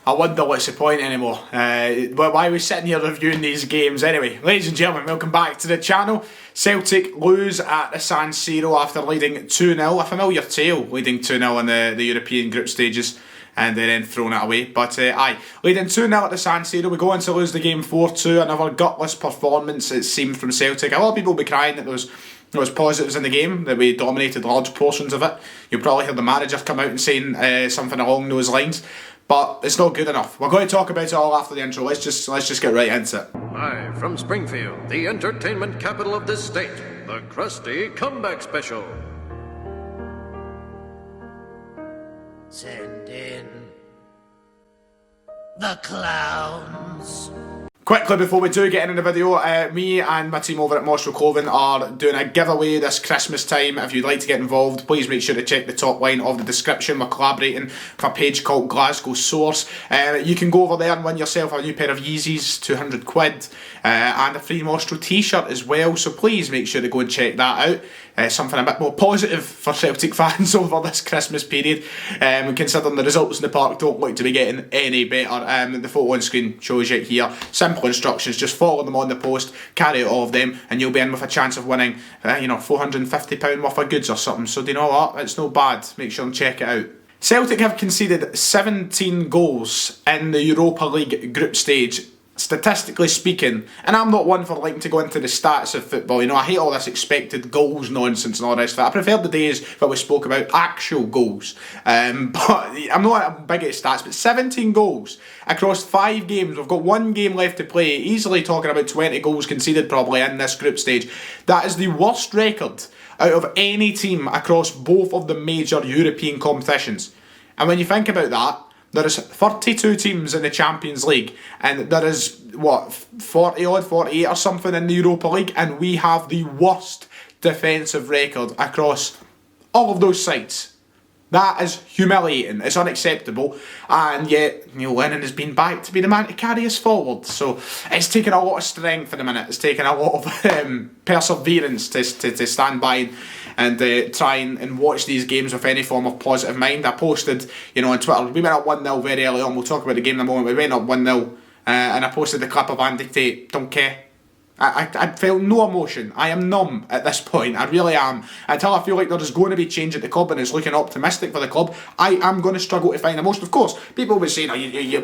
I wonder what's the point anymore. But why are we sitting here reviewing these games anyway? Ladies and gentlemen, welcome back to the channel. Celtic lose at the San Siro after leading 2-0. A familiar tale, leading 2-0 in the European group stages and then throwing it away. But leading 2-0 at the San Siro, we go on to lose the game 4-2. Another gutless performance, it seemed, from Celtic. A lot of people will be crying that there was positives in the game, that we dominated large portions of it. You'll probably hear the manager come out and saying something along those lines. But it's not good enough. We're going to talk about it all after the intro. Let's just get right into it. Live from Springfield, the entertainment capital of this state, the Krusty Comeback Special. Send in the clowns. Quickly before we do get into the video, me and my team over at Mossrow Clothing are doing a giveaway this Christmas time. If you'd like to get involved, please make sure to check the top line of the description. We're collaborating with a page called Glasgow Source. You can go over there and win yourself a new pair of Yeezys, 200 quid, and a free Mossrow t-shirt as well. So please make sure to go and check that out. Something a bit more positive for Celtic fans over this Christmas period, considering the results in the park don't look to be getting any better. The photo on screen shows you here. Simple instructions, just follow them on the post, carry out all of them, and you'll be in with a chance of winning, £450 worth of goods or something. So do you know what? It's no bad. Make sure and check it out. Celtic have conceded 17 goals in the Europa League group stage, statistically speaking, and I'm not one for liking to go into the stats of football. I hate all this expected goals nonsense and all this. I prefer the days where we spoke about actual goals. But I'm not big at stats, but 17 goals across 5 games. We've got 1 game left to play, easily talking about 20 goals conceded probably in this group stage. That is the worst record out of any team across both of the major European competitions. And when you think about that, there is 32 teams in the Champions League, and there is, 48 or something in the Europa League, and we have the worst defensive record across all of those sides. That is humiliating, it's unacceptable, and yet Neil Lennon has been back to be the man to carry us forward. So it's taken a lot of strength in a minute, it's taken a lot of perseverance to stand by and try and watch these games with any form of positive mind. I posted, on Twitter, we went up 1-0 very early on. We'll talk about the game in a moment. We went up 1-0 and I posted the clip of Andy Tate, don't care. I felt no emotion. I am numb at this point. I really am. Until I feel like there is going to be change at the club and it's looking optimistic for the club, I am going to struggle to find emotion. Of course, people will be saying,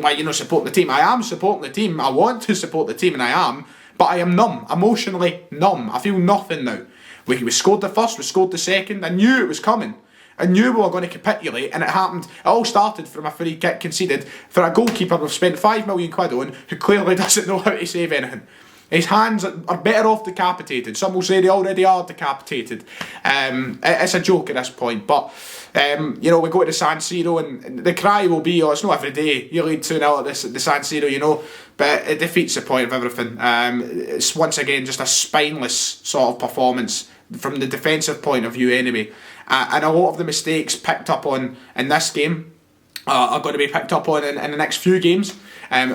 why you not supporting the team? I am supporting the team. I want to support the team and I am. But I am numb. Emotionally numb. I feel nothing now. We scored the first, we scored the second. I knew it was coming. I knew we were going to capitulate, and it happened. It all started from a free kick conceded for a goalkeeper we've spent £5 million on, who clearly doesn't know how to save anything. His hands are better off decapitated. Some will say they already are decapitated. It's a joke at this point, but we go to the San Siro and the cry will be, it's not every day you lead 2-0 at the San Siro, but it defeats the point of everything. It's once again just a spineless sort of performance from the defensive point of view anyway. And a lot of the mistakes picked up on in this game are going to be picked up on in the next few games,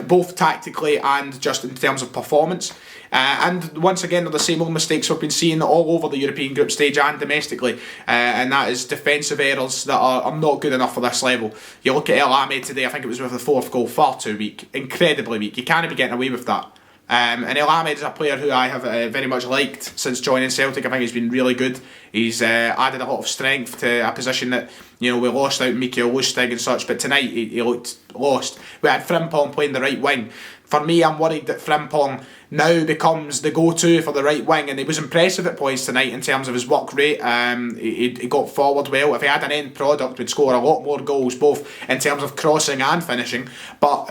both tactically and just in terms of performance. And once again, they're the same old mistakes we've been seeing all over the European group stage and domestically, and that is defensive errors that are not good enough for this level. You look at El Ame today, I think it was with the 4th goal, far too weak, incredibly weak. You can't be getting away with that. And El Ame is a player who I have very much liked since joining Celtic. I think he's been really good. He's added a lot of strength to a position that we lost out Mikael Lustig and such, but tonight he looked lost. We had Frimpong playing the right wing. For me, I'm worried that Frimpong now becomes the go-to for the right wing, and he was impressive at points tonight in terms of his work rate. He got forward well. If he had an end product, we'd score a lot more goals, both in terms of crossing and finishing. But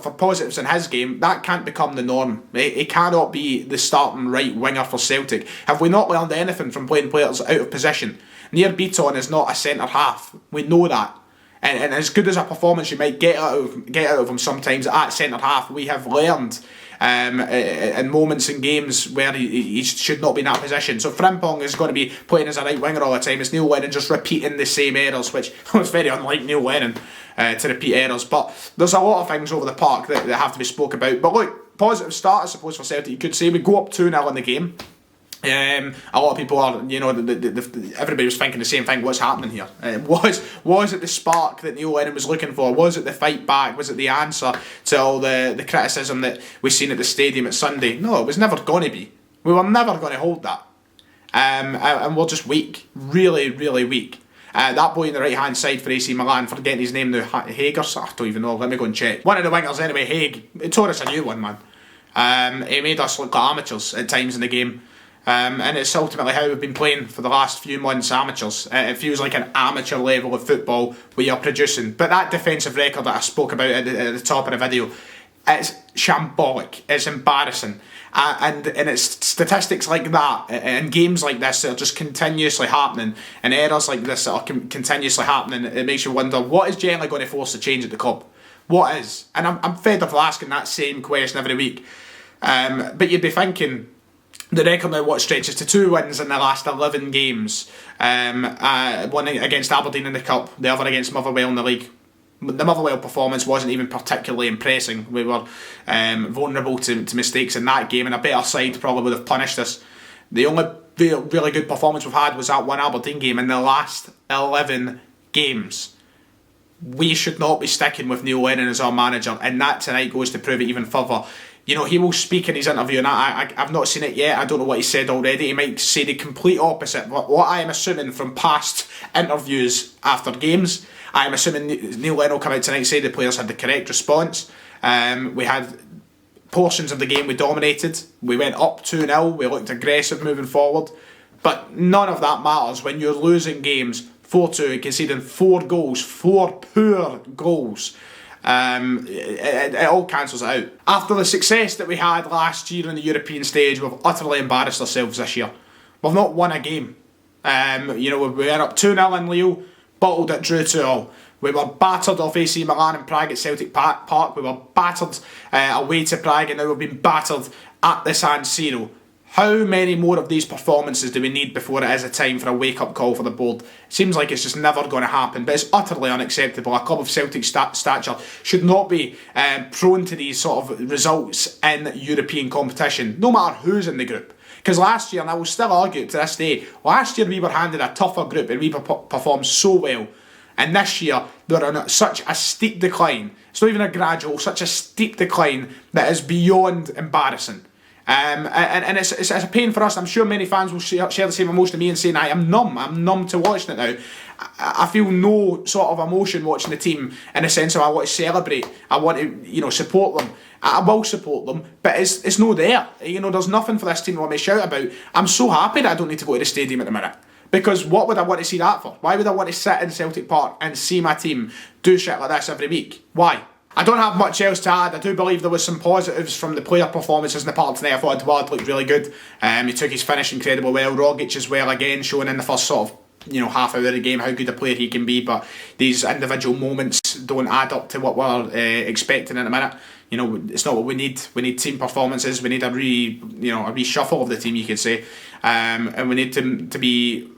for positives in his game, that can't become the norm. He cannot be the starting right winger for Celtic. Have we not learned anything from playing players out of position? Near Beaton is not a centre half. We know that. And as good as a performance you might get out of him sometimes at centre half, we have learned in moments in games where he should not be in that position. So Frimpong is going to be playing as a right winger all the time. It's Neil Lennon just repeating the same errors, which was very unlike Neil Lennon to repeat errors. But there's a lot of things over the park that have to be spoke about. But look, positive start I suppose for Celtic. You could say we go up 2-0 in the game. A lot of people are, everybody was thinking the same thing. What's happening here? Was it the spark that Neil Lennon was looking for? Was it the fight back? Was it the answer to all the criticism that we've seen at the stadium at Sunday? No, it was never going to be. We were never going to hold that. And we're just weak. Really, really weak. That boy on the right hand side for AC Milan, forgetting his name now, Haig or something, I don't even know, let me go and check. One of the wingers anyway, Haig, he tore us a new one, man. He made us look like amateurs at times in the game. And it's ultimately how we've been playing for the last few months, amateurs. It feels like an amateur level of football we are producing. But that defensive record that I spoke about at the top of the video, it's shambolic, it's embarrassing. And it's statistics like that, and games like this that are just continuously happening, and errors like this that are continuously happening, it makes you wonder, what is generally going to force the change at the club? What is? And I'm fed up of asking that same question every week. But you'd be thinking, the record now stretches to 2 wins in the last 11 games. One against Aberdeen in the Cup, the other against Motherwell in the league. The Motherwell performance wasn't even particularly impressing. We were vulnerable to mistakes in that game, and a better side probably would have punished us. The only really good performance we've had was that one Aberdeen game. In the last 11 games, we should not be sticking with Neil Lennon as our manager, and that tonight goes to prove it even further. He will speak in his interview, and I've not seen it yet. I don't know what he said already. He might say the complete opposite. But what I am assuming from past interviews after games, I am assuming Neil Lennon will come out tonight and say the players had the correct response. We had portions of the game we dominated. We went up 2-0. We looked aggressive moving forward. But none of that matters when you're losing games 4-2 and conceding 4 goals, 4 poor goals. It all cancels it out. After the success that we had last year on the European stage, we've utterly embarrassed ourselves this year. We've not won a game. We went up 2-0 in Lille, bottled it, drew 2-0. We were battered off AC Milan and Prague at Celtic Park. We were battered away to Prague, and now we've been battered at the San Siro. How many more of these performances do we need before it is a time for a wake-up call for the board? It seems like it's just never going to happen, but it's utterly unacceptable. A club of Celtic stature should not be prone to these sort of results in European competition, no matter who's in the group. Because last year, and I will still argue to this day, last year we were handed a tougher group and we performed so well. And this year, they're on such a steep decline. It's not even a gradual, such a steep decline that is beyond embarrassing. And it's a pain for us. I'm sure many fans will share the same emotion to me and saying, I'm numb to watching it now. I feel no sort of emotion watching the team, in the sense of I want to celebrate, I want to support them. I will support them, but it's no there. There's nothing for this team to want me to shout about. I'm so happy that I don't need to go to the stadium at the minute. Because what would I want to see that for? Why would I want to sit in Celtic Park and see my team do shit like this every week? Why? I don't have much else to add. I do believe there was some positives from the player performances in the park tonight. I thought Edouard looked really good. He took his finish incredibly well. Rogic as well, again, showing in the first sort of half hour of the game how good a player he can be. But these individual moments don't add up to what we're expecting in a minute. It's not what we need. We need team performances. We need a reshuffle of the team, you could say, and we need to be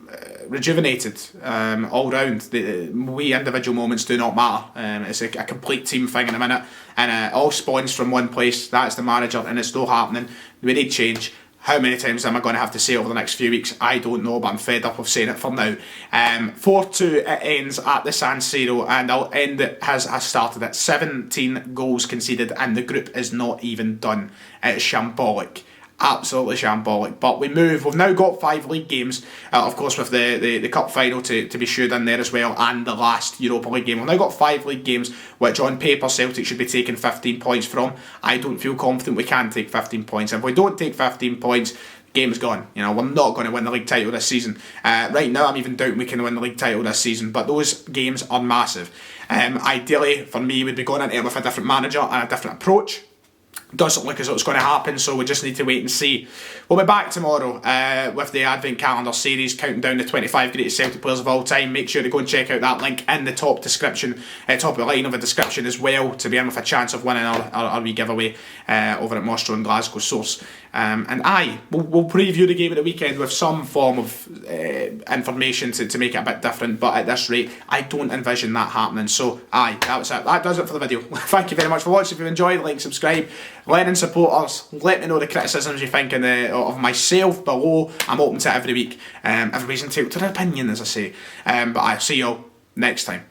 rejuvenated all round. The wee individual moments do not matter. It's a complete team thing in a minute, and it all spawns from one place. That's the manager, and it's not happening. We need change. How many times am I going to have to say over the next few weeks? I don't know, but I'm fed up of saying it for now. 4-2 it ends at the San Siro, and I'll end it as I started it. 17 goals conceded, and the group is not even done. It's shambolic. Absolutely shambolic. But we move. We've now got 5 league games, of course, with the cup final to be shoed in there as well, and the last Europa League game. We've now got 5 league games, which on paper Celtic should be taking 15 points from. I don't feel confident we can take 15 points. If we don't take 15 points, game's gone. We're not going to win the league title this season. Right now, I'm even doubting we can win the league title this season, but those games are massive. Ideally, for me, we'd be going into it with a different manager and a different approach. Doesn't look as though it's going to happen, so we just need to wait and see. We'll be back tomorrow with the Advent Calendar series, counting down the 25 greatest Celtic players of all time. Make sure to go and check out that link in the top description, top of the line of the description as well, to be in with a chance of winning our wee giveaway over at Mostro and Glasgow Source. And we'll preview the game of the weekend with some form of information to make it a bit different, but at this rate, I don't envision that happening. So that was it. That does it for the video. Thank you very much for watching. If you enjoyed, like, subscribe. Lennon supporters, let me know the criticisms you think of myself below. I'm open to it every week. Everybody's entitled to their opinion, as I say. But I'll see you all next time.